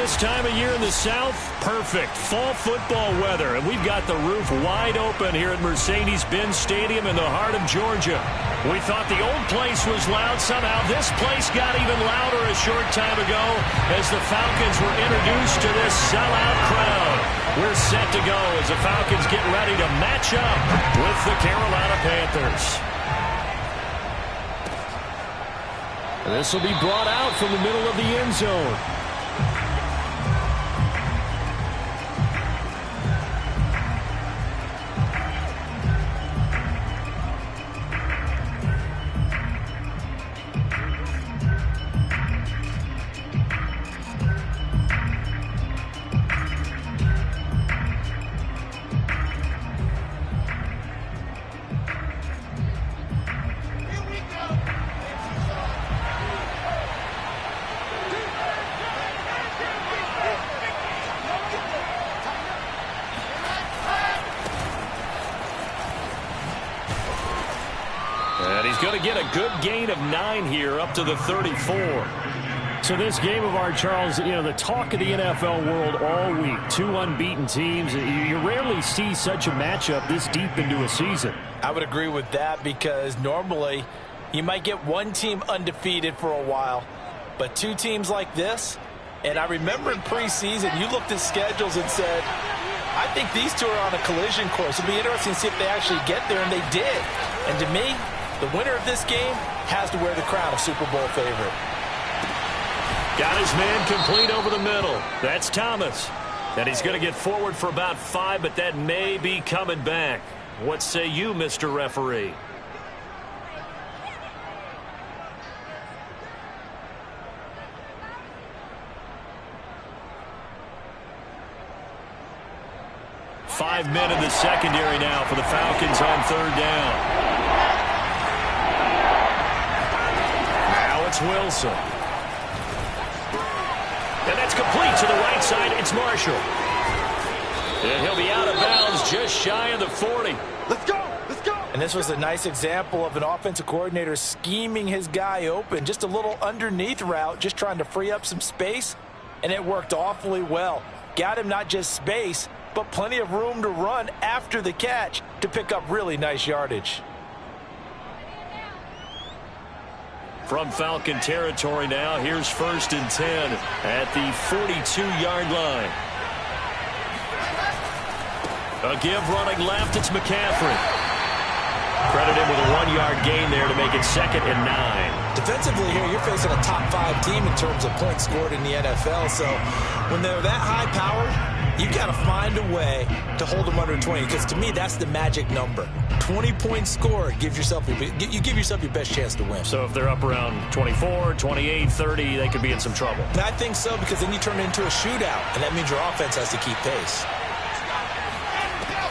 This time of year in the South, perfect fall football weather. And we've got the roof wide open here at Mercedes-Benz Stadium in the heart of Georgia. We thought the old place was loud. Somehow this place got even louder a short time ago as the Falcons were introduced to this sellout crowd. We're set to go as the Falcons get ready to match up with the Carolina Panthers. And this will be brought out from the middle of the end zone. Going to get a good gain of 9 here up to the 34. So this game of ours, Charles, you know, the talk of the NFL world all week. 2 unbeaten teams. You rarely see such a matchup this deep into a season. I would agree with that because normally you might get one team undefeated for a while, but 2 teams like this, and I remember in preseason you looked at schedules and said, I think these 2 are on a collision course. It'll be interesting to see if they actually get there, and they did. And to me, the winner of this game has to wear the crown of Super Bowl favorite. Got his man complete over the middle. That's Thomas. And he's going to get forward for about 5, but that may be coming back. What say you, Mr. Referee? Five men in the secondary now for the Falcons on 3rd down. It's Wilson. And that's complete to the right side. It's Marshall. And he'll be out of bounds just shy of the 40. Let's go! Let's go! And this was a nice example of an offensive coordinator scheming his guy open. Just a little underneath route, just trying to free up some space. And it worked awfully well. Got him not just space, but plenty of room to run after the catch to pick up really nice yardage. From Falcon territory now, here's 1st and 10 at the 42-yard line. A give running left, it's McCaffrey. Credit him with a 1-yard gain there to make it 2nd and 9. Defensively here, you're facing a top 5 team in terms of points scored in the NFL, so when they're that high-powered, you've got to find a way to hold them under 20, because to me, that's the magic number. 20 points scored, you give yourself your best chance to win. So if they're up around 24, 28, 30, they could be in some trouble. And I think so, because then you turn it into a shootout, and that means your offense has to keep pace.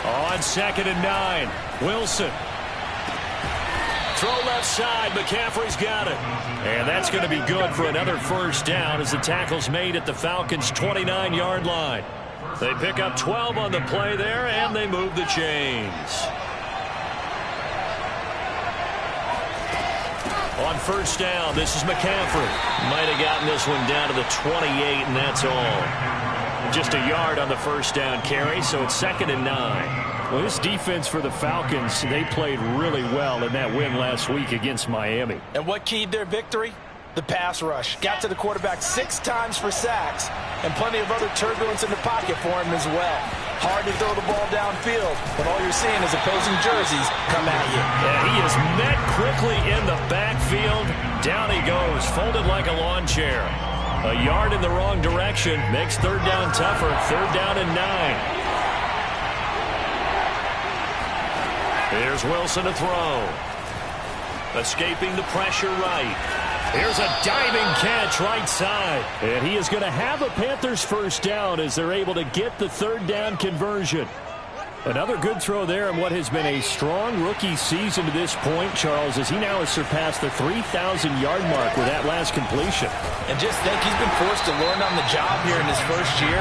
On 2nd and 9, Wilson. Throw left side, McCaffrey's got it. And that's going to be good for another 1st down as the tackle's made at the Falcons' 29-yard line. They pick up 12 on the play there, and they move the chains. On 1st down, this is McCaffrey. Might have gotten this one down to the 28, and that's all. Just a yard on the 1st down carry, so it's 2nd and 9. Well, this defense for the Falcons, they played really well in that win last week against Miami. And what keyed their victory? The pass rush. Got to the quarterback 6 times for sacks, and plenty of other turbulence in the pocket for him as well. Hard to throw the ball downfield when all you're seeing is opposing jerseys come at you. And he is met quickly in the backfield. Down he goes, folded like a lawn chair. A yard in the wrong direction makes 3rd down tougher. 3rd down and 9. Here's Wilson to throw. Escaping the pressure right. Here's a diving catch right side. And he is going to have a Panthers 1st down as they're able to get the 3rd down conversion. Another good throw there in what has been a strong rookie season to this point, Charles, as he now has surpassed the 3,000-yard mark with that last completion. And just think, he's been forced to learn on the job here in his 1st year.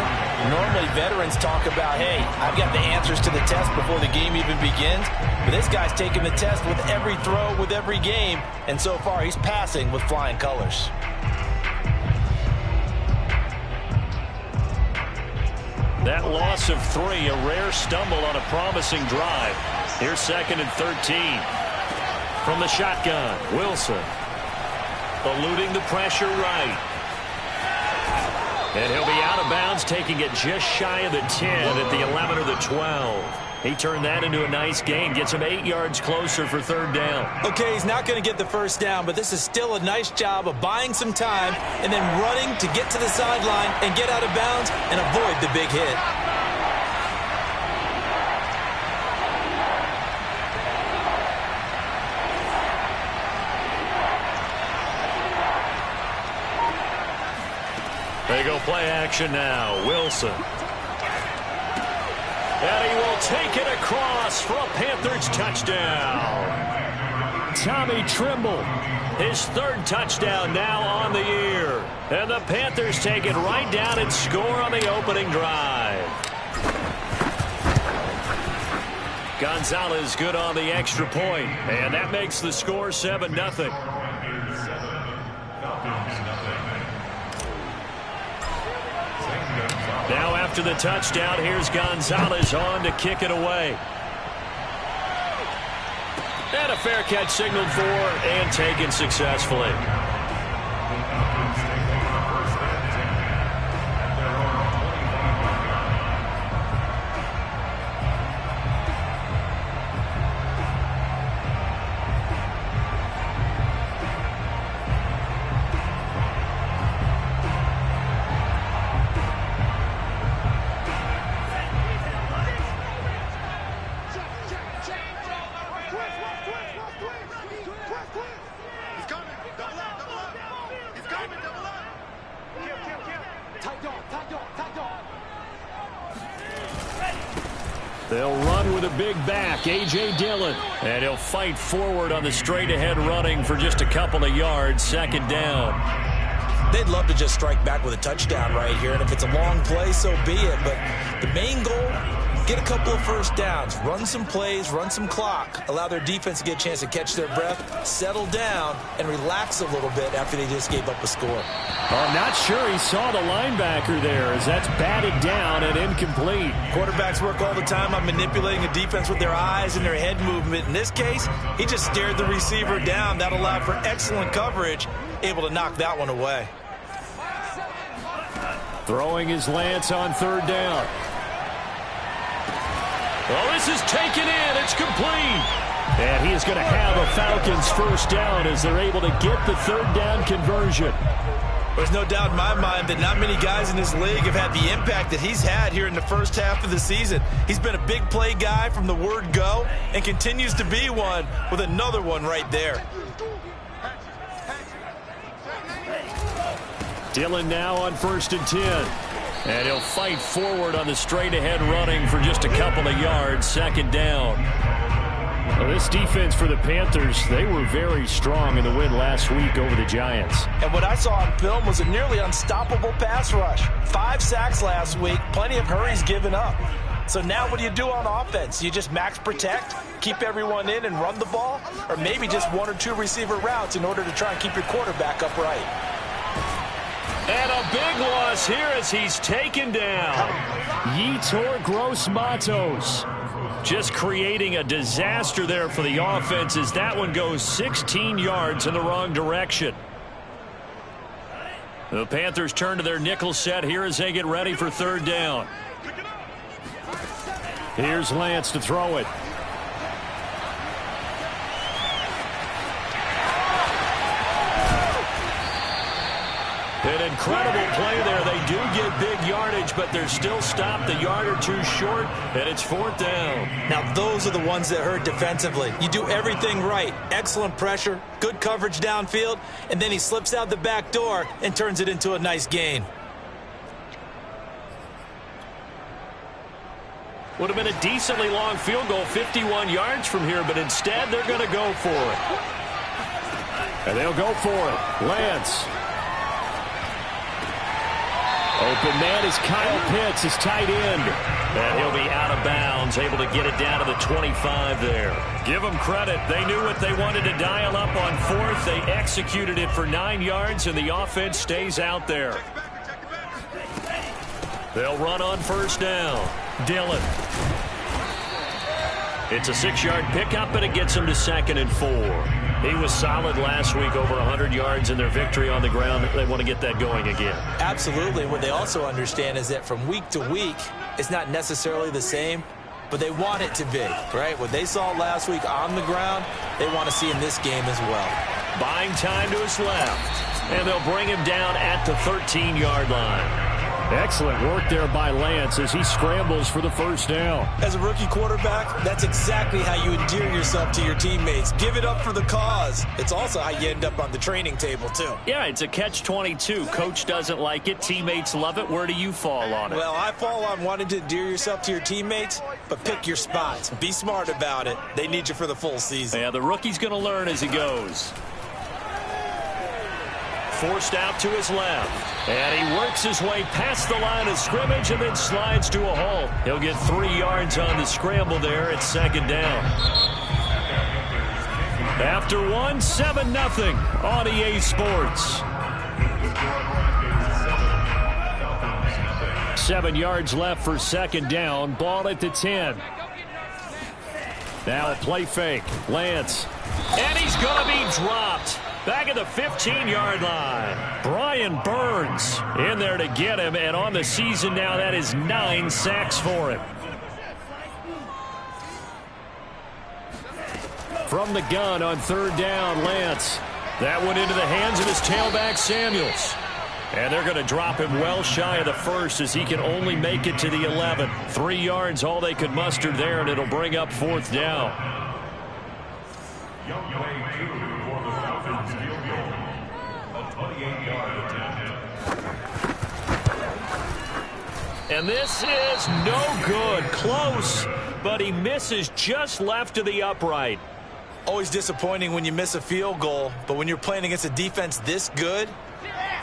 Normally, veterans talk about, hey, I've got the answers to the test before the game even begins. But this guy's taking the test with every throw, with every game. And so far, he's passing with flying colors. loss of 3, a rare stumble on a promising drive. Here's 2nd and 13. From the shotgun, Wilson. Eluding the pressure right. And he'll be out of bounds, taking it just shy of the 10 at the 11 or the 12. He turned that into a nice gain, gets him 8 yards closer for 3rd down. Okay, he's not going to get the first down, but this is still a nice job of buying some time and then running to get to the sideline and get out of bounds and avoid the big hit. They go play action now. Wilson. And he will take it across for a Panthers touchdown. Tommy Trimble, his 3rd touchdown now on the year. And the Panthers take it right down and score on the opening drive. Gonzalez good on the extra point, and that makes the score 7-0. Now after the touchdown, here's Gonzalez on to kick it away. And a fair catch signaled for and taken successfully. They'll run with a big back, A.J. Dillon. And he'll fight forward on the straight-ahead running for just a couple of yards, 2nd down. They'd love to just strike back with a touchdown right here, and if it's a long play, so be it. But the main goal, get a couple of first downs, run some plays, run some clock, allow their defense to get a chance to catch their breath, settle down, and relax a little bit after they just gave up a score. I'm not sure he saw the linebacker there, as that's batted down and incomplete. Quarterbacks work all the time on manipulating a defense with their eyes and their head movement. In this case, he just stared the receiver down. That allowed for excellent coverage, able to knock that one away. Throwing his Lance on 3rd down. Well, this is taken in. It's complete. And he is going to have a Falcons first down as they're able to get the 3rd down conversion. There's no doubt in my mind that not many guys in this league have had the impact that he's had here in the first half of the season. He's been a big play guy from the word go and continues to be one with another one right there. Dillon now on 1st and 10. And he'll fight forward on the straight-ahead running for just a couple of yards, 2nd down. Well, this defense for the Panthers, they were very strong in the win last week over the Giants. And what I saw on film was a nearly unstoppable pass rush. 5 sacks last week, plenty of hurries given up. So now what do you do on offense? You just max protect, keep everyone in and run the ball? Or maybe just 1 or 2 receiver routes in order to try and keep your quarterback upright? And a big loss here as he's taken down. Yetur Gross-Matos just creating a disaster there for the offense as that one goes 16 yards in the wrong direction. The Panthers turn to their nickel set here as they get ready for 3rd down. Here's Lance to throw it. An incredible play there. They do get big yardage, but they're still stopped a yard or 2 short, and it's 4th down. Now, those are the ones that hurt defensively. You do everything right. Excellent pressure, good coverage downfield, and then he slips out the back door and turns it into a nice gain. Would have been a decently long field goal, 51 yards from here, but instead they're going to go for it. And they'll go for it. Lance. Open man is Kyle Pitts, his tight end. And he'll be out of bounds, able to get it down to the 25 there. Give them credit. They knew what they wanted to dial up on 4th. They executed it for 9 yards, and the offense stays out there. They'll run on first down. Dillon. It's a 6-yard pickup, and it gets him to 2nd and 4. He was solid last week, over 100 yards in their victory on the ground. They want to get that going again. Absolutely. What they also understand is that from week to week, it's not necessarily the same, but they want it to be, right? What they saw last week on the ground, they want to see in this game as well. Buying time to his left, and they'll bring him down at the 13-yard line. Excellent work there by Lance as he scrambles for the first down. As a rookie quarterback, that's exactly how you endear yourself to your teammates. Give it up for the cause. It's also how you end up on the training table, too. Yeah, it's a catch-22. Coach doesn't like it. Teammates love it. Where do you fall on it? Well, I fall on wanting to endear yourself to your teammates, but pick your spots. Be smart about it. They need you for the full season. Yeah, the rookie's going to learn as he goes. Forced out to his left. And he works his way past the line of scrimmage and then slides to a halt. He'll get 3 yards on the scramble there at 2nd down. After 7-0 on EA Sports. 7 yards left for 2nd down. Ball at the 10. Now a play fake. Lance. And he's going to be dropped. Back at the 15-yard line. Brian Burns in there to get him, and on the season now, that is 9 sacks for him. From the gun on 3rd down, Lance. That went into the hands of his tailback, Samuels. And they're going to drop him well shy of the 1st as he can only make it to the 11. 3 yards, all they could muster there, and it'll bring up 4th down. And this is no good. Close, but he misses just left of the upright. Always disappointing when you miss a field goal, but when you're playing against a defense this good,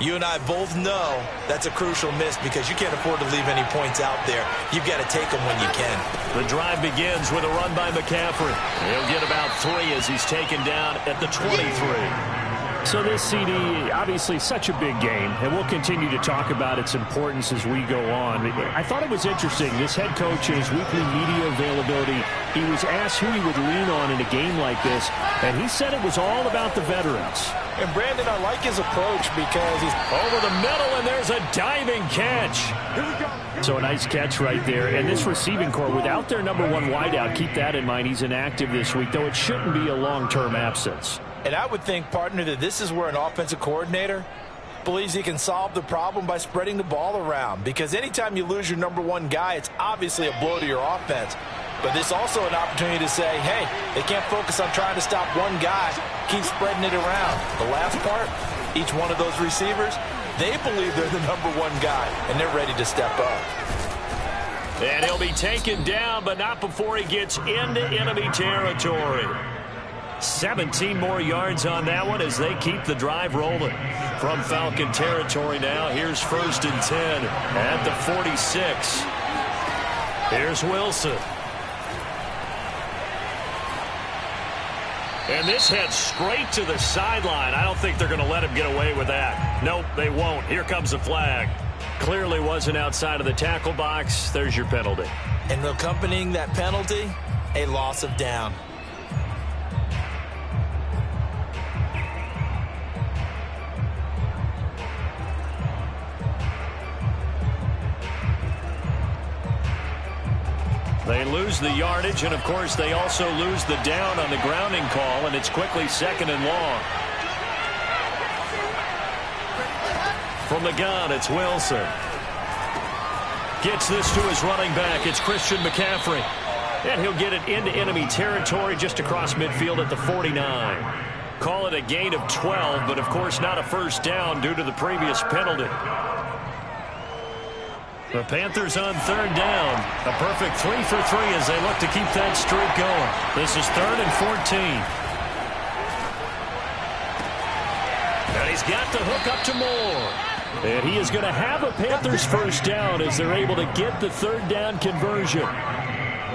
you and I both know that's a crucial miss because you can't afford to leave any points out there. You've got to take them when you can. The drive begins with a run by McCaffrey. He'll get about 3 as he's taken down at the 23. So this CD, obviously such a big game, and we'll continue to talk about its importance as we go on. I thought it was interesting. This head coach, in his weekly media availability, he was asked who he would lean on in a game like this, and he said it was all about the veterans. And Brandon, I like his approach because he's over the middle, and there's a diving catch. So a nice catch right there. And this receiving core, without their number 1 wideout, keep that in mind. He's inactive this week, though it shouldn't be a long-term absence. And I would think, partner, that this is where an offensive coordinator believes he can solve the problem by spreading the ball around. Because anytime you lose your number 1 guy, it's obviously a blow to your offense. But this is also an opportunity to say, hey, they can't focus on trying to stop one guy. Keep spreading it around. The last part, each one of those receivers, they believe they're the number 1 guy, and they're ready to step up. And he'll be taken down, but not before he gets into enemy territory. 17 more yards on that one as they keep the drive rolling. From Falcon territory now, here's 1st and 10 at the 46. Here's Wilson. And this heads straight to the sideline. I don't think they're going to let him get away with that. Nope, they won't. Here comes the flag. Clearly wasn't outside of the tackle box. There's your penalty. And accompanying that penalty, a loss of down. They lose the yardage, and, of course, they also lose the down on the grounding call, and it's quickly 2nd and long. From the gun, it's Wilson. Gets this to his running back. It's Christian McCaffrey. And he'll get it into enemy territory just across midfield at the 49. Call it a gain of 12, but, of course, not a first down due to the previous penalty. The Panthers on 3rd down. A perfect 3 for 3 as they look to keep that streak going. This is 3rd and 14. And he's got the hook up to Moore. And he is going to have a Panthers first down as they're able to get the 3rd down conversion.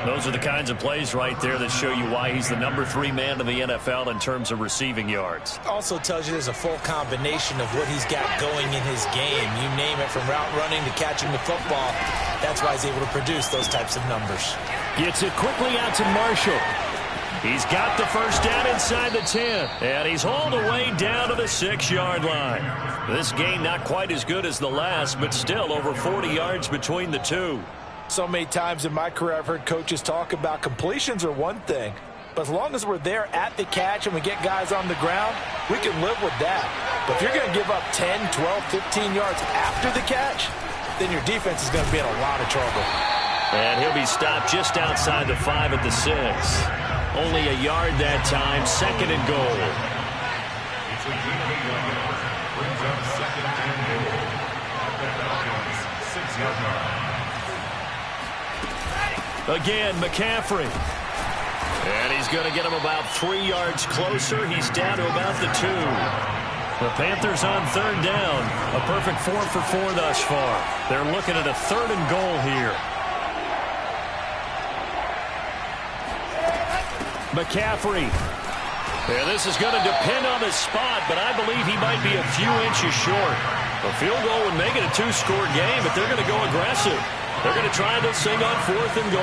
Those are the kinds of plays right there that show you why he's the #3 man in the NFL in terms of receiving yards. Also tells you there's a full combination of what he's got going in his game. You name it, from route running to catching the football. That's why he's able to produce those types of numbers. Gets it quickly out to Marshall. He's got the first down inside the 10, and he's hauled away down to the 6-yard line. This game not quite as good as the last, but still over 40 yards between the two. So many times in my career I've heard coaches talk about completions are one thing, but as long as we're there at the catch and we get guys on the ground, we can live with that. But if you're going to give up 10, 12, 15 yards after the catch, then your defense is going to be in a lot of trouble. And he'll be stopped just outside the 5 at the 6. Only a yard that time, 2nd and goal. Again, McCaffrey. And he's going to get him about 3 yards closer. He's down to about the 2. The Panthers on 3rd down. A perfect 4 for 4 thus far. They're looking at a 3rd and goal here. McCaffrey. Yeah, this is going to depend on the spot, but I believe he might be a few inches short. A field goal would make it a 2-score game, but they're going to go aggressive. They're going to try this thing on 4th and goal.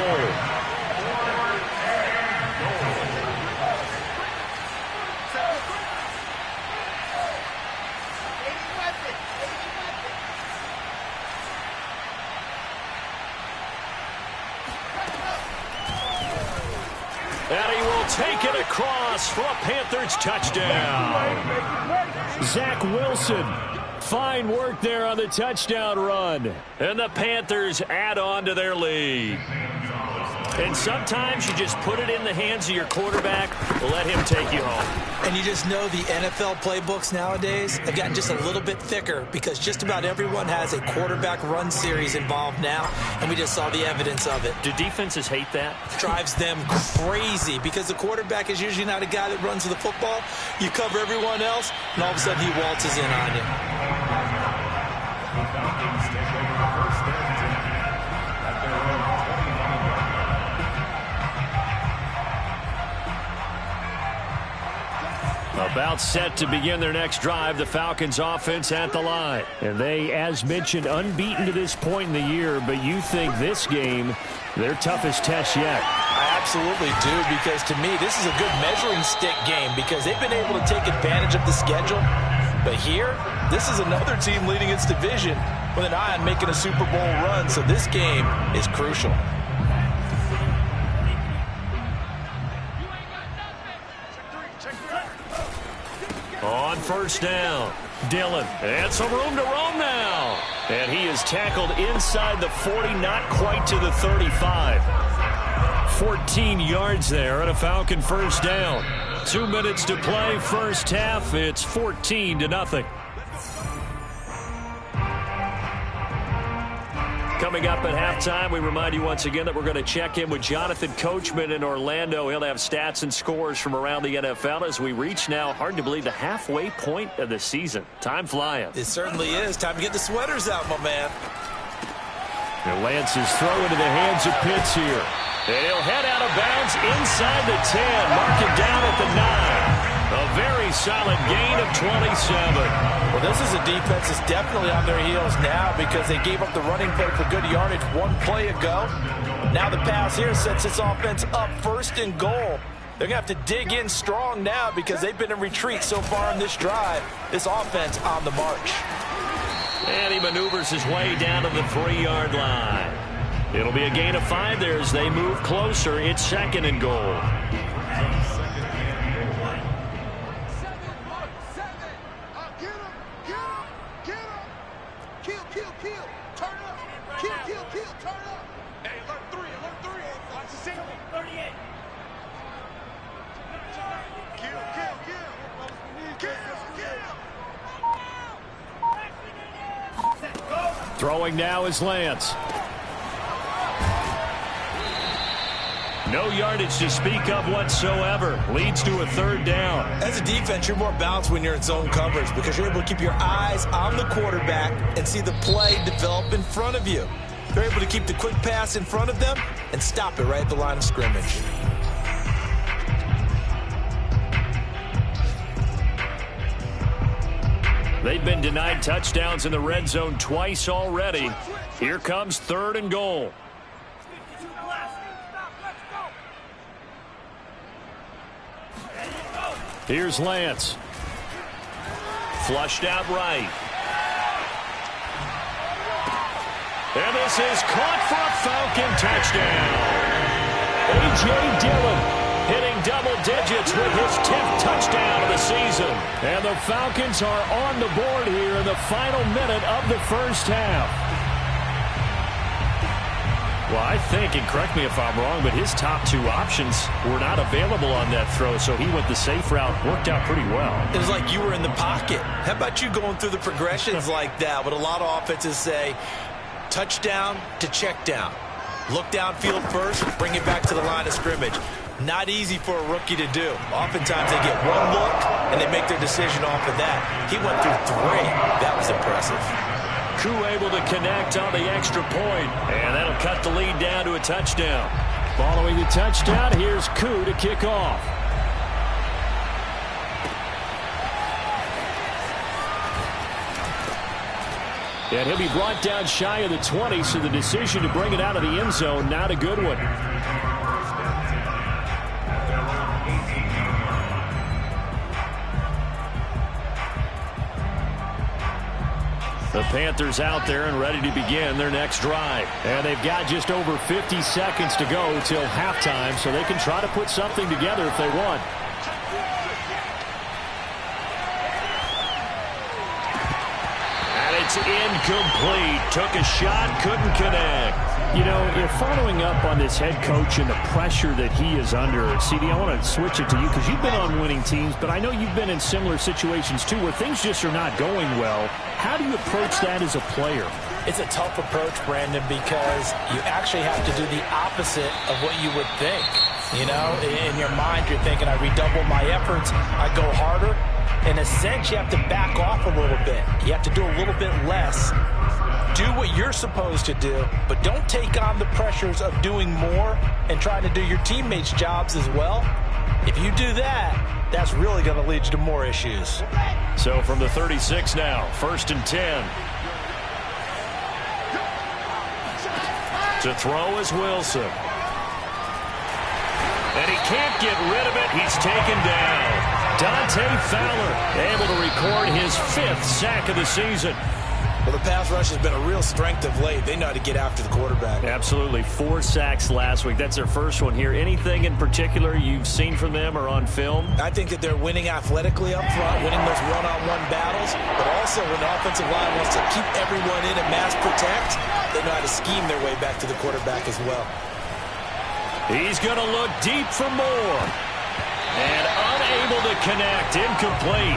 And he will take it across for a Panthers touchdown. Zach Wilson. Fine work there on the touchdown run. And the Panthers add on to their lead. And sometimes you just put it in the hands of your quarterback, let him take you home. And you just know the NFL playbooks nowadays have gotten just a little bit thicker because just about everyone has a quarterback run series involved now, and we just saw the evidence of it. Do defenses hate that? Drives them crazy because the quarterback is usually not a guy that runs the football. You cover everyone else, and all of a sudden he waltzes in on you. About set to begin their next drive, the Falcons offense at the line. And they, as mentioned, unbeaten to this point in the year, but you think this game, their toughest test yet. I absolutely do, because to me, this is a good measuring stick game because they've been able to take advantage of the schedule. But here, this is another team leading its division with an eye on making a Super Bowl run, so this game is crucial. On 1st down, Dillon, and some room to roam now. And he is tackled inside the 40, not quite to the 35. 14 yards there and a Falcon 1st down. 2 minutes to play, first half. It's 14-0. Coming up at halftime, we remind you once again that we're going to check in with Jonathan Coachman in Orlando. He'll have stats and scores from around the NFL as we reach now, hard to believe, the halfway point of the season. Time flying. It certainly is. Time to get the sweaters out, my man. And Lance's throw into the hands of Pitts here. And he'll head out of bounds inside the 10. Mark it down at the 9. A very solid gain of 27. Well, this is a defense that's definitely on their heels now because they gave up the running play for good yardage 1 play ago. Now the pass here sets this offense up 1st and goal. They're going to have to dig in strong now because they've been in retreat so far in this drive. This offense on the march. And he maneuvers his way down to the 3-yard line. It'll be a gain of 5 there as they move closer. It's 2nd and goal. Throwing now is Lance. No yardage to speak of whatsoever. Leads to a 3rd down. As a defense, you're more balanced when you're in zone coverage because you're able to keep your eyes on the quarterback and see the play develop in front of you. They're able to keep the quick pass in front of them and stop it right at the line of scrimmage. They've been denied touchdowns in the red zone twice already. Here comes 3rd and goal. Here's Lance. Flushed out right. And this is caught for a Falcon touchdown. A.J. Dillon hitting double digits with his 10th touchdown of the season. And the Falcons are on the board here in the final minute of the first half. Well, I think, and correct me if I'm wrong, but his top 2 options were not available on that throw, so he went the safe route. Worked out pretty well. It was like you were in the pocket. How about you going through the progressions like that? What a lot of offenses say, touchdown to check down. Look downfield first, bring it back to the line of scrimmage. Not easy for a rookie to do. Oftentimes they get one look, and they make their decision off of that. He went through 3. That was impressive. Koo able to connect on the extra point, and that'll cut the lead down to a touchdown. Following the touchdown, here's Koo to kick off. And he'll be brought down shy of the 20, so the decision to bring it out of the end zone, not a good one. The Panthers out there and ready to begin their next drive. And they've got just over 50 seconds to go till halftime, so they can try to put something together if they want. And it's incomplete. Took a shot, couldn't connect. You know, you're following up on this head coach and the pressure that he is under. CD, I want to switch it to you because you've been on winning teams, but I know you've been in similar situations too where things just are not going well. How do you approach that as a player? It's a tough approach, Brandon, because you actually have to do the opposite of what you would think. You know, in your mind, you're thinking, I redouble my efforts, I go harder. In a sense, you have to back off a little bit. You have to do a little bit less. Do what you're supposed to do, but don't take on the pressures of doing more and trying to do your teammates' jobs as well. If you do that, that's really going to lead you to more issues. So from the 36 now, 1st and 10. To throw is Wilson. And he can't get rid of it. He's taken down. Dante Fowler able to record his 5th sack of the season. Well, the pass rush has been a real strength of late. They know how to get after the quarterback. Absolutely. 4 sacks last week. That's their first one here. Anything in particular you've seen from them or on film? I think that they're winning athletically up front, winning those one-on-one battles, but also when the offensive line wants to keep everyone in and mass protect, they know how to scheme their way back to the quarterback as well. He's going to look deep for more. And unable to connect. Incomplete.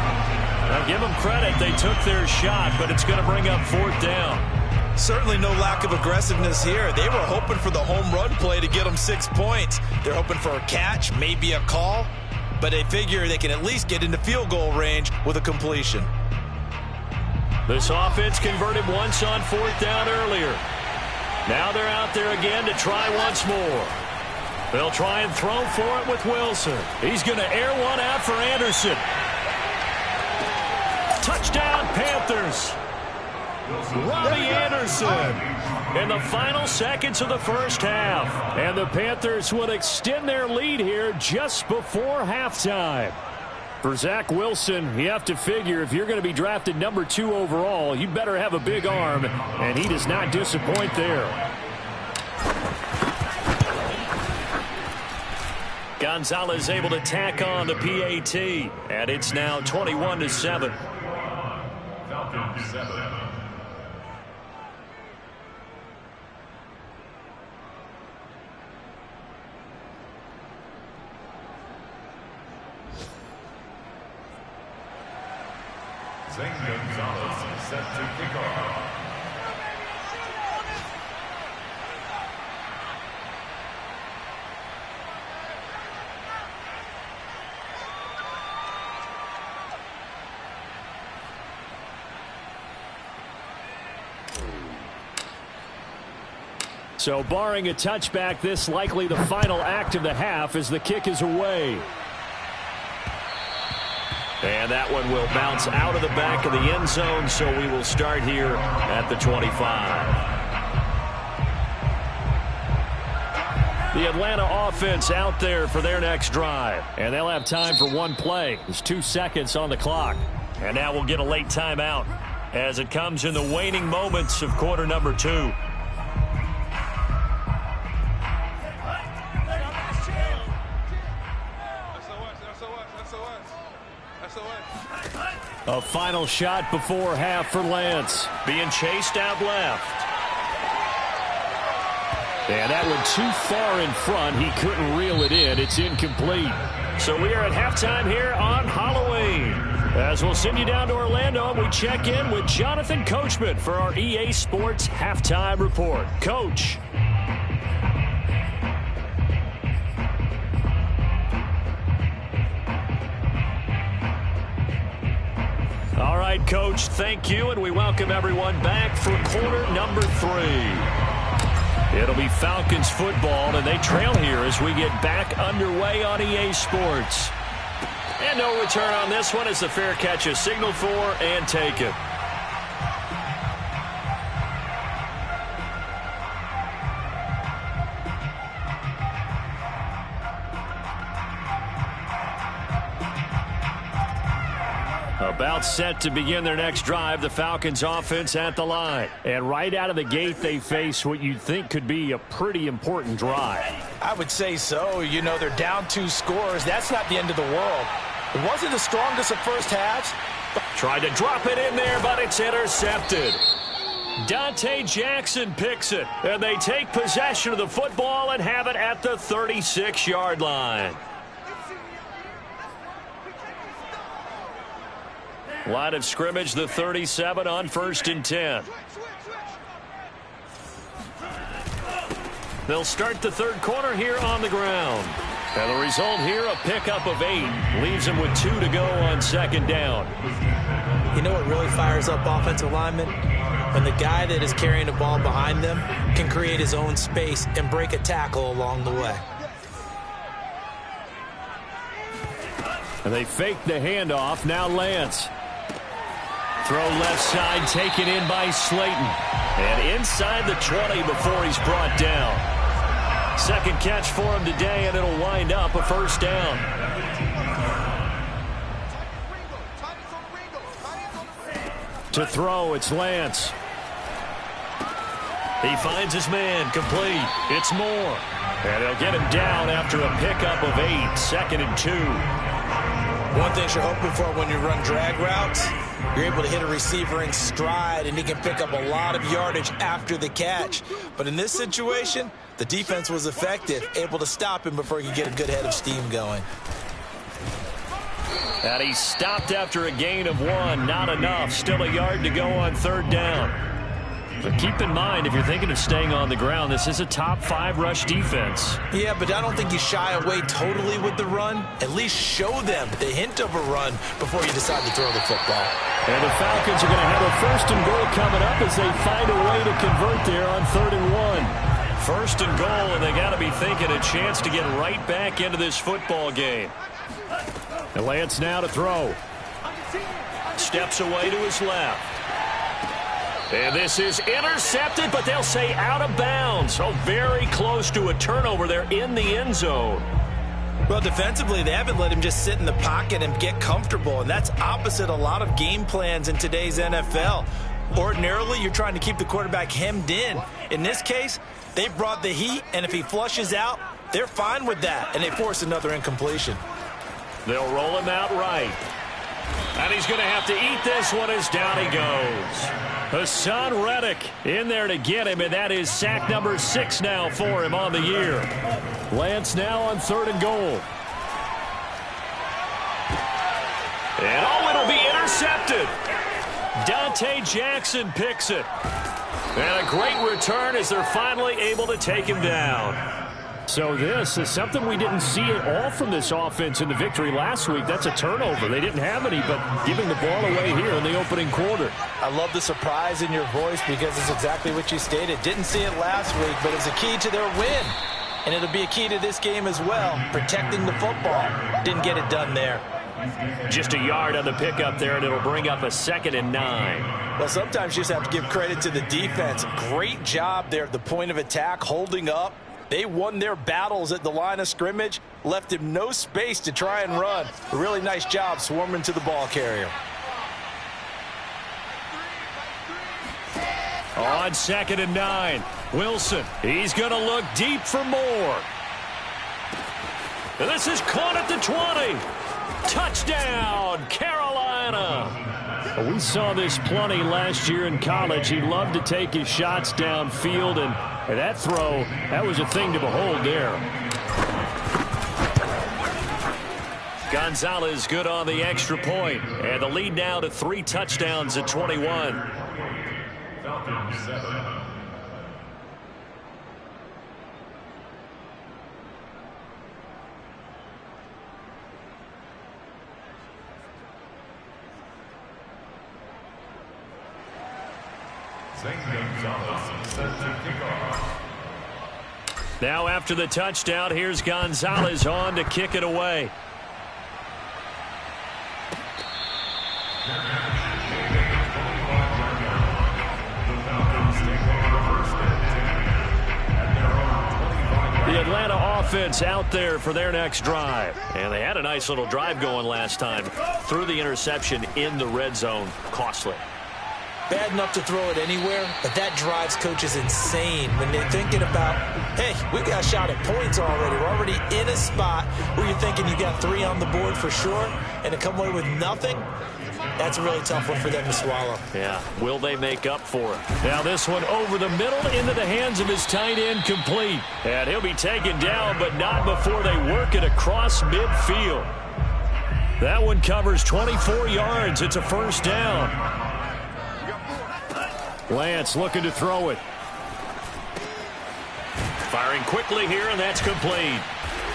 Now give them credit. They took their shot, but it's going to bring up 4th down. Certainly no lack of aggressiveness here. They were hoping for the home run play to get them 6 points. They're hoping for a catch, maybe a call, but they figure they can at least get into field goal range with a completion. This offense converted once on 4th down earlier. Now they're out there again to try once more. They'll try and throw for it with Wilson. He's going to air one out for Anderson. Touchdown, Panthers. Robbie Anderson in the final seconds of the first half. And the Panthers would extend their lead here just before halftime. For Zach Wilson, you have to figure if you're going to be drafted number 2 overall, you better have a big arm, and he does not disappoint there. Gonzalez able to tack on the PAT, and it's now 21-7. Falcons 7. Zane Gonzalez set to kick off. So barring a touchback, this likely the final act of the half as the kick is away. And that one will bounce out of the back of the end zone, so we will start here at the 25. The Atlanta offense out there for their next drive. And they'll have time for one play. There's 2 seconds on the clock. And now we'll get a late timeout as it comes in the waning moments of quarter number 2. A final shot before half for Lance. Being chased out left. And that one too far in front. He couldn't reel it in. It's incomplete. So we are at halftime here on Halloween. As we'll send you down to Orlando, we check in with Jonathan Coachman for our EA Sports Halftime Report. Coach. All right, Coach, thank you, and we welcome everyone back for quarter number 3. It'll be Falcons football, and they trail here as we get back underway on EA Sports. And no return on this one as the fair catch is signaled for and taken. About set to begin their next drive, the Falcons offense at the line. And right out of the gate, they face what you'd think could be a pretty important drive. I would say so. You know, they're down 2 scores. That's not the end of the world. It wasn't the strongest of first halves. Tried to drop it in there, but it's intercepted. Dante Jackson picks it. And they take possession of the football and have it at the 36-yard line. Line of scrimmage, the 37 on 1st and 10. They'll start the third quarter here on the ground. And the result here, a pickup of 8. Leaves them with 2 to go on 2nd down. You know what really fires up offensive linemen? When the guy that is carrying the ball behind them can create his own space and break a tackle along the way. And they fake the handoff. Now Lance. Throw left side, taken in by Slayton. And inside the 20 before he's brought down. Second catch for him today, and it'll wind up a 1st down. To throw, it's Lance. He finds his man, complete. It's Moore. And they'll get him down after a pickup of 8, 2nd and 2. One thing you're hoping for when you run drag routes, you're able to hit a receiver in stride, and he can pick up a lot of yardage after the catch. But in this situation, the defense was effective, able to stop him before he could get a good head of steam going. And he stopped after a gain of 1. Not enough. Still a yard to go on 3rd down. But keep in mind, if you're thinking of staying on the ground, this is a top 5 rush defense. Yeah, but I don't think you shy away totally with the run. At least show them the hint of a run before you decide to throw the football. And the Falcons are going to have a 1st and goal coming up as they find a way to convert there on 3rd and 1. 1st and goal, and they got to be thinking a chance to get right back into this football game. And Lance now to throw. Steps away to his left. And this is intercepted, but they'll say out of bounds. Oh, very close to a turnover there in the end zone. Well, defensively, they haven't let him just sit in the pocket and get comfortable, and that's opposite a lot of game plans in today's NFL. Ordinarily, you're trying to keep the quarterback hemmed in. In this case, they brought the heat, and if he flushes out, they're fine with that, and they force another incompletion. They'll roll him out right. And he's going to have to eat this one as down he goes. Hassan Reddick in there to get him, and that is sack number 6 now for him on the year. Lance now on 3rd and goal. And oh, it'll be intercepted. Dante Jackson picks it. And a great return as they're finally able to take him down. So this is something we didn't see at all from this offense in the victory last week. That's a turnover. They didn't have any, but giving the ball away here in the opening quarter. I love the surprise in your voice because it's exactly what you stated. Didn't see it last week, but it's a key to their win. And it'll be a key to this game as well, protecting the football. Didn't get it done there. Just a yard on the pickup there, and it'll bring up a 2nd and 9. Well, sometimes you just have to give credit to the defense. Great job there at the point of attack, holding up. They won their battles at the line of scrimmage, left him no space to try and run. A really nice job swarming to the ball carrier. On 2nd and 9, Wilson. He's going to look deep for more. And this is caught at the 20. Touchdown, Carolina. We saw this plenty last year in college. He loved to take his shots downfield, and that throw, that was a thing to behold there. Gonzalez good on the extra point, and the lead now to 3 touchdowns at 21. Falcons 7. Now after the touchdown, here's Gonzalez on to kick it away. The Atlanta offense out there for their next drive. And they had a nice little drive going last time. Threw the interception in the red zone. Costly. Bad enough to throw it anywhere, but that drives coaches insane when they're thinking about, hey, we got a shot at points already. We're already in a spot where you're thinking you got 3 on the board for sure, and to come away with nothing, that's a really tough one for them to swallow. Yeah, will they make up for it? Now this one over the middle into the hands of his tight end, complete. And he'll be taken down, but not before they work it across midfield. That one covers 24 yards. It's a 1st down. Lance looking to throw it. Firing quickly here, and that's complete.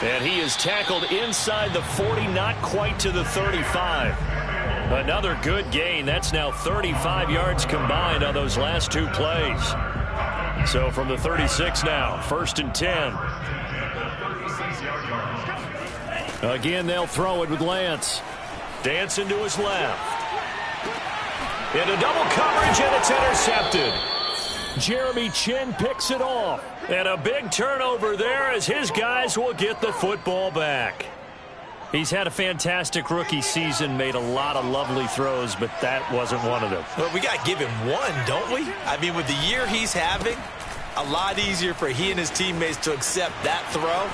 And he is tackled inside the 40, not quite to the 35. Another good gain. That's now 35 yards combined on those last 2 plays. So from the 36 now, 1st and 10. Again, they'll throw it with Lance. Dancing to his left. Into double coverage, and it's intercepted. Jeremy Chin picks it off. And a big turnover there as his guys will get the football back. He's had a fantastic rookie season, made a lot of lovely throws, but that wasn't one of them. Well, we got to give him one, don't we? I mean, with the year he's having, a lot easier for he and his teammates to accept that throw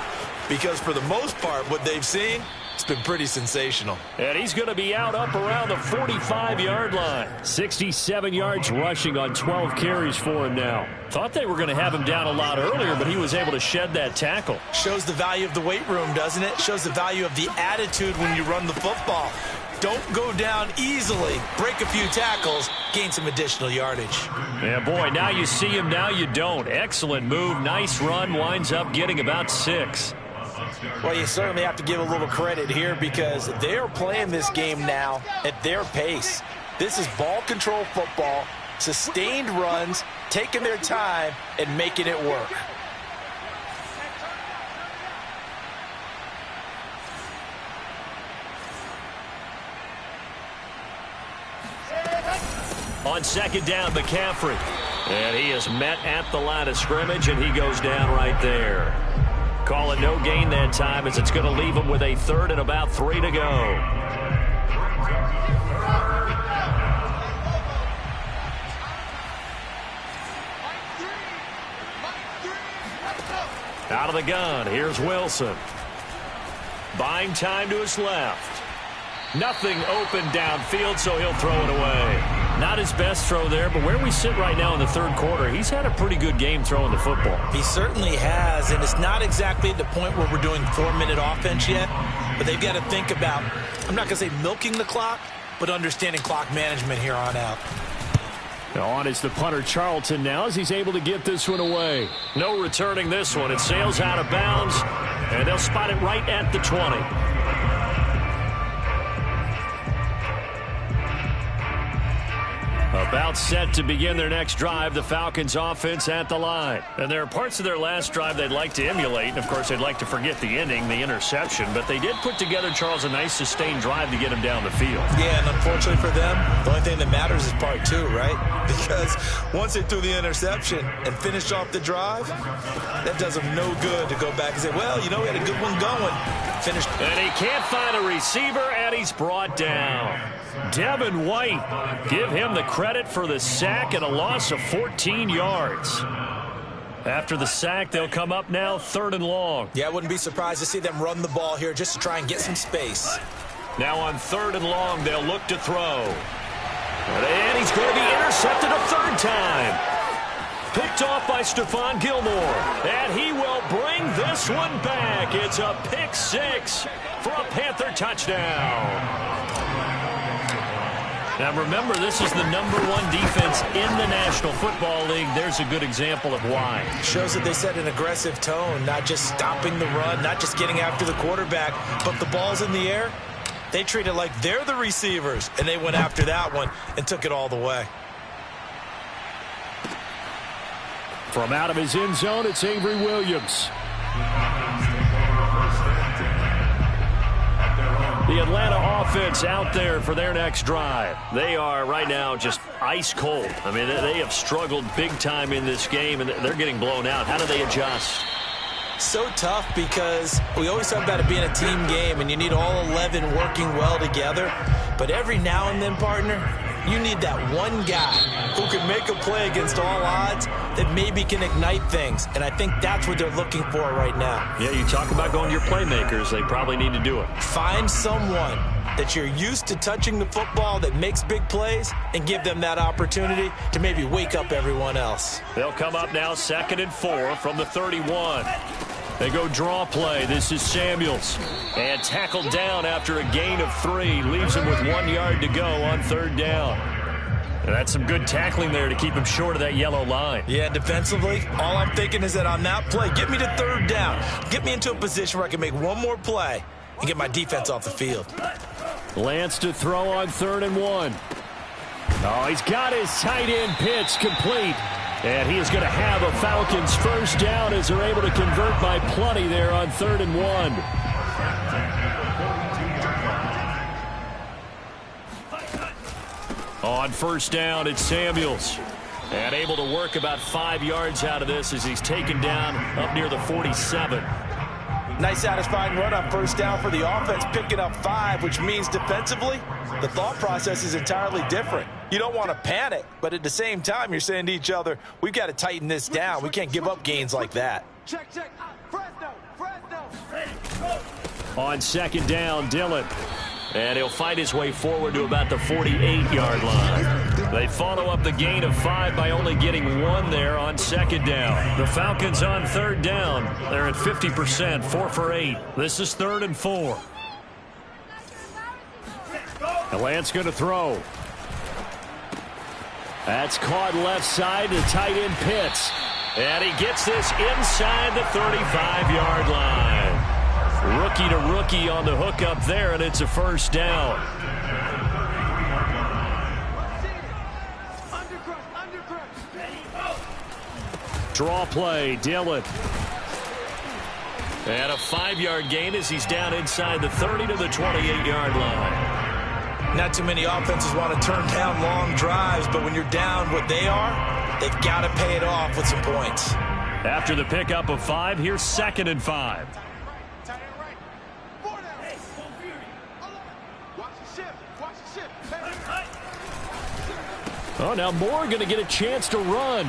because for the most part, what they've seen, it's been pretty sensational. And he's going to be out up around the 45-yard line. 67 yards rushing on 12 carries for him now. Thought they were going to have him down a lot earlier, but he was able to shed that tackle. Shows the value of the weight room, doesn't it? Shows the value of the attitude when you run the football. Don't go down easily. Break a few tackles. Gain some additional yardage. Yeah, boy, now you see him, now you don't. Excellent move. Nice run. Winds up getting about 6. Well, you certainly have to give a little credit here because they're playing this game now at their pace. This is ball control football, sustained runs, taking their time, and making it work. On 2nd down, McCaffrey. And he is met at the line of scrimmage, and he goes down right there. Call it no gain that time as it's going to leave him with a 3rd and about 3 to go. Out of the gun, here's Wilson. Buying time to his left. Nothing open downfield, so he'll throw it away. Not his best throw there, but where we sit right now in the 3rd quarter, he's had a pretty good game throwing the football. He certainly has, and it's not exactly at the point where we're doing 4-minute offense yet, but they've got to think about, I'm not going to say milking the clock, but understanding clock management here on out. On is the punter Charlton now as he's able to get this one away. No returning this one. It sails out of bounds, and they'll spot it right at the 20. About set to begin their next drive, the Falcons offense at the line. And there are parts of their last drive they'd like to emulate. And, of course, they'd like to forget the ending, the interception. But they did put together, Charles, a nice sustained drive to get him down the field. Yeah, and unfortunately for them, the only thing that matters is part two, right? Because once they threw the interception and finished off the drive, that does them no good to go back and say, well, you know, we had a good one going. Finished. And he can't find a receiver, and he's brought down. Devin White, give him the credit for the sack and a loss of 14 yards. After the sack, they'll come up now 3rd and long. Yeah, I wouldn't be surprised to see them run the ball here just to try and get some space. Now on 3rd and long, they'll look to throw. And he's going to be intercepted a 3rd time. Picked off by Stephon Gilmore. And he will bring this one back. It's a pick 6 for a Panther touchdown. Now, remember, this is the #1 defense in the National Football League. There's a good example of why. Shows that they set an aggressive tone, not just stopping the run, not just getting after the quarterback, but the ball's in the air. They treat it like they're the receivers, and they went after that one and took it all the way. From out of his end zone, it's Avery Williams. The Atlanta offense out there for their next drive. They are right now just ice cold. I mean, they have struggled big time in this game, and they're getting blown out. How do they adjust? So tough because we always talk about it being a team game, and you need all 11 working well together. But every now and then, partner, you need that one guy who can make a play against all odds that maybe can ignite things. And I think that's what they're looking for right now. Yeah, you talk about going to your playmakers. They probably need to do it. Find someone that you're used to touching the football that makes big plays and give them that opportunity to maybe wake up everyone else. They'll come up now 2nd and 4 from the 31. They go draw play. This is Samuels. And tackled down after a gain of 3. Leaves him with 1 yard to go on 3rd down. And that's some good tackling there to keep him short of that yellow line. Yeah, defensively, all I'm thinking is that on that play, get me to 3rd down. Get me into a position where I can make one more play and get my defense off the field. Lance to throw on 3rd and 1. Oh, he's got his tight end pitch complete. And he is going to have a Falcons first down as they're able to convert by plenty there on 3rd and 1. On 1st down, it's Samuels. And able to work about 5 yards out of this as he's taken down up near the 47. Nice satisfying run on 1st down for the offense, picking up 5, which means defensively, the thought process is entirely different. You don't want to panic, but at the same time, you're saying to each other, we've got to tighten this down. We can't give up gains like that. Check. Fresno. On 2nd down, Dillon. And he'll fight his way forward to about the 48-yard line. They follow up the gain of 5 by only getting 1 there on 2nd down. The Falcons on 3rd down. They're at 50%, 4 for 8. This is 3rd and 4. And Lance going to throw. That's caught left side to tight end Pitts. And he gets this inside the 35-yard line. Rookie to rookie on the hook up there, and it's a 1st down. Draw play, Dillon. And a 5-yard gain as he's down inside the 30 to the 28-yard line. Not too many offenses want to turn down long drives, but when you're down what they are, they've got to pay it off with some points. After the pickup of 5, here's 2nd and 5. Oh, now Moore going to get a chance to run.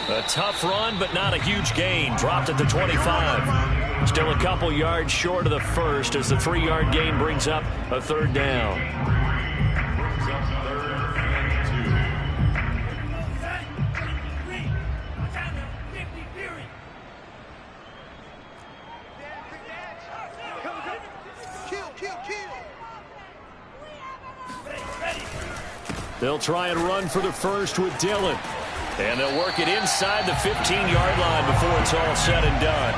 A tough run, but not a huge gain. Dropped at the 25. Still a couple yards short of the 1st as the 3-yard gain brings up a 3rd down. They'll try and run for the first with Dillon. And they'll work it inside the 15-yard line before it's all said and done.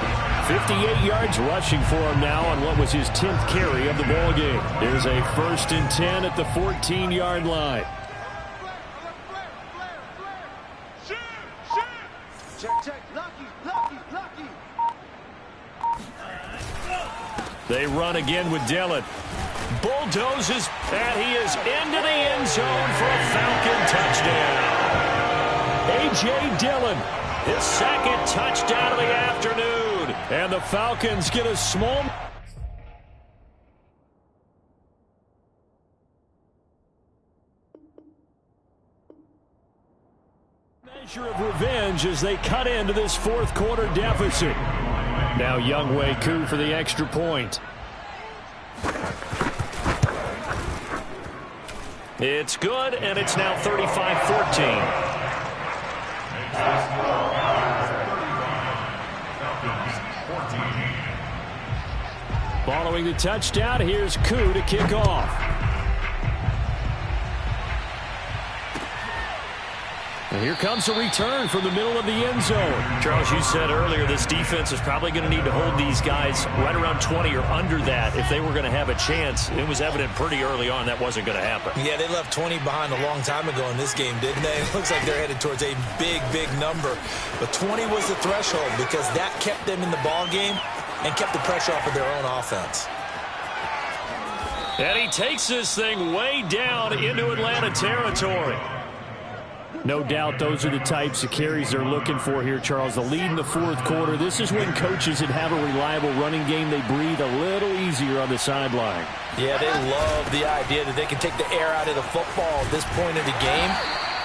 58 yards rushing for him now on what was his 10th carry of the ball game. Here's a 1st and 10 at the 14-yard line. Check. Lucky. They run again with Dillon. Bulldozes, and he is into the end zone for a Falcon touchdown. A.J. Dillon, his 2nd touchdown of the afternoon. And the Falcons get a small measure of revenge as they cut into this 4th quarter deficit. Now Younghoe Koo for the extra point. It's good, and it's now 35-14. Following the touchdown, here's Koo to kick off. And here comes a return from the middle of the end zone. Charles, you said earlier this defense is probably going to need to hold these guys right around 20 or under that if they were going to have a chance. It was evident pretty early on that wasn't going to happen. Yeah, they left 20 behind a long time ago in this game, didn't they? It looks like they're headed towards a big number. But 20 was the threshold because that kept them in the ball game and kept the pressure off of their own offense. And he takes this thing way down into Atlanta territory. No doubt those are the types of carries they're looking for here, Charles. The lead in the 4th quarter. This is when coaches that have a reliable running game, they breathe a little easier on the sideline. Yeah, they love the idea that they can take the air out of the football at this point of the game.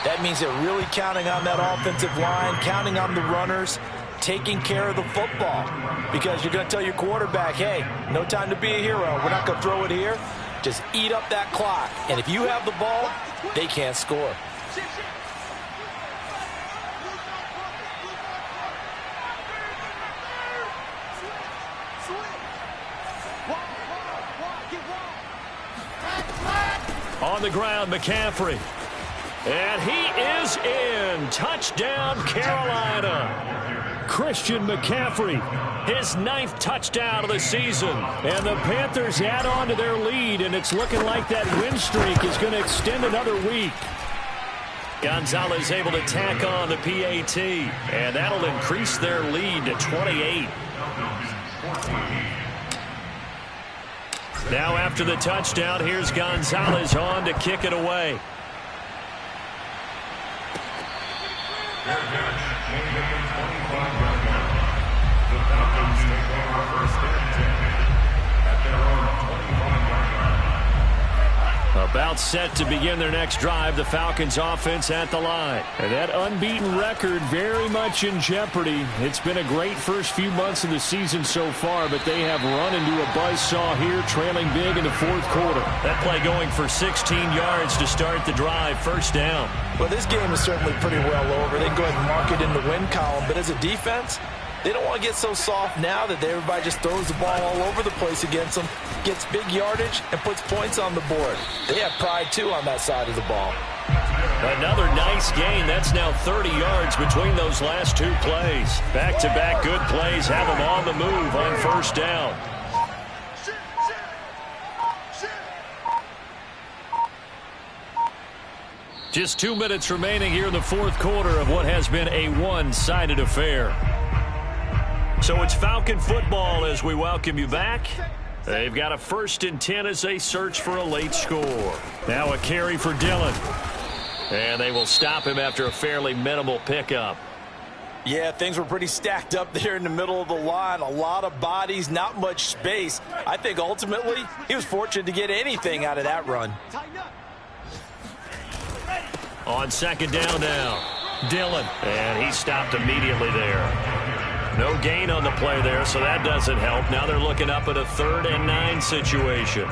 That means they're really counting on that offensive line, counting on the runners, taking care of the football. Because you're going to tell your quarterback, hey, no time to be a hero. We're not going to throw it here. Just eat up that clock. And if you have the ball, they can't score. On the ground, McCaffrey. And he is in. Touchdown, Carolina. Christian McCaffrey, his 9th touchdown of the season. And the Panthers add on to their lead, and it's looking like that win streak is going to extend another week. Gonzalez able to tack on the PAT, and that'll increase their lead to 28. Now after the touchdown, here's Gonzalez on to kick it away. About set to begin their next drive, the Falcons offense at the line. And that unbeaten record very much in jeopardy. It's been a great first few months of the season so far, but they have run into a buzzsaw here, trailing big in the 4th quarter. That play going for 16 yards to start the drive, 1st down. Well, this game is certainly pretty well over. They can go ahead and mark it in the win column, but as a defense, they don't want to get so soft now that everybody just throws the ball all over the place against them, gets big yardage, and puts points on the board. They have pride, too, on that side of the ball. Another nice gain. That's now 30 yards between those last 2 plays. Back-to-back good plays have them on the move on 1st down. Just 2 minutes remaining here in the 4th quarter of what has been a one-sided affair. So it's Falcon football as we welcome you back. They've got a 1st and 10 as they search for a late score. Now a carry for Dillon. And they will stop him after a fairly minimal pickup. Yeah, things were pretty stacked up there in the middle of the line. A lot of bodies, not much space. I think ultimately he was fortunate to get anything out of that run. On 2nd down now, Dillon. And he stopped immediately there. No gain on the play there, so that doesn't help. Now they're looking up at a 3rd and 9 situation.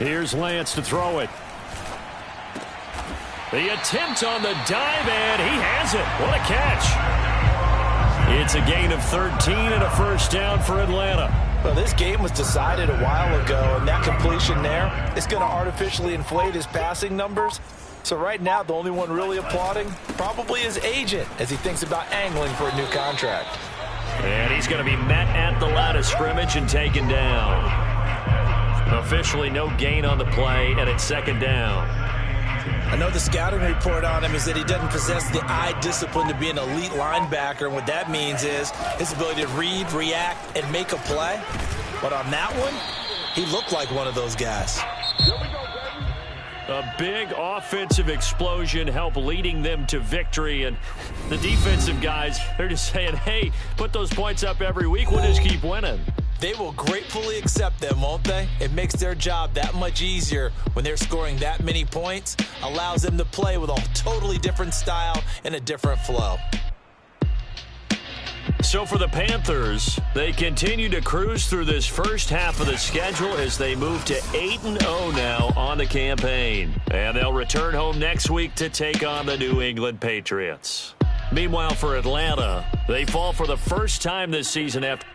Here's Lance to throw it. The attempt on the dive, and he has it. What a catch. It's a gain of 13 and a first down for Atlanta. Well, this game was decided a while ago, and that completion there is going to artificially inflate his passing numbers. So right now, the only one really applauding probably his agent as he thinks about angling for a new contract. And he's going to be met at the line of scrimmage and taken down. Officially no gain on the play, and it's second down. I know the scouting report on him is that he doesn't possess the eye discipline to be an elite linebacker, and what that means is his ability to read, react, and make a play. But on that one, he looked like one of those guys. A big offensive explosion helped leading them to victory, and the defensive guys, they're just saying, hey, put those points up every week, we'll just keep winning. They will gratefully accept them, won't they? It makes their job that much easier when they're scoring that many points, allows them to play with a totally different style and a different flow. So for the Panthers, they continue to cruise through this first half of the schedule as they move to 8-0 now on the campaign. And they'll return home next week to take on the New England Patriots. Meanwhile, for Atlanta, they fall for the first time this season after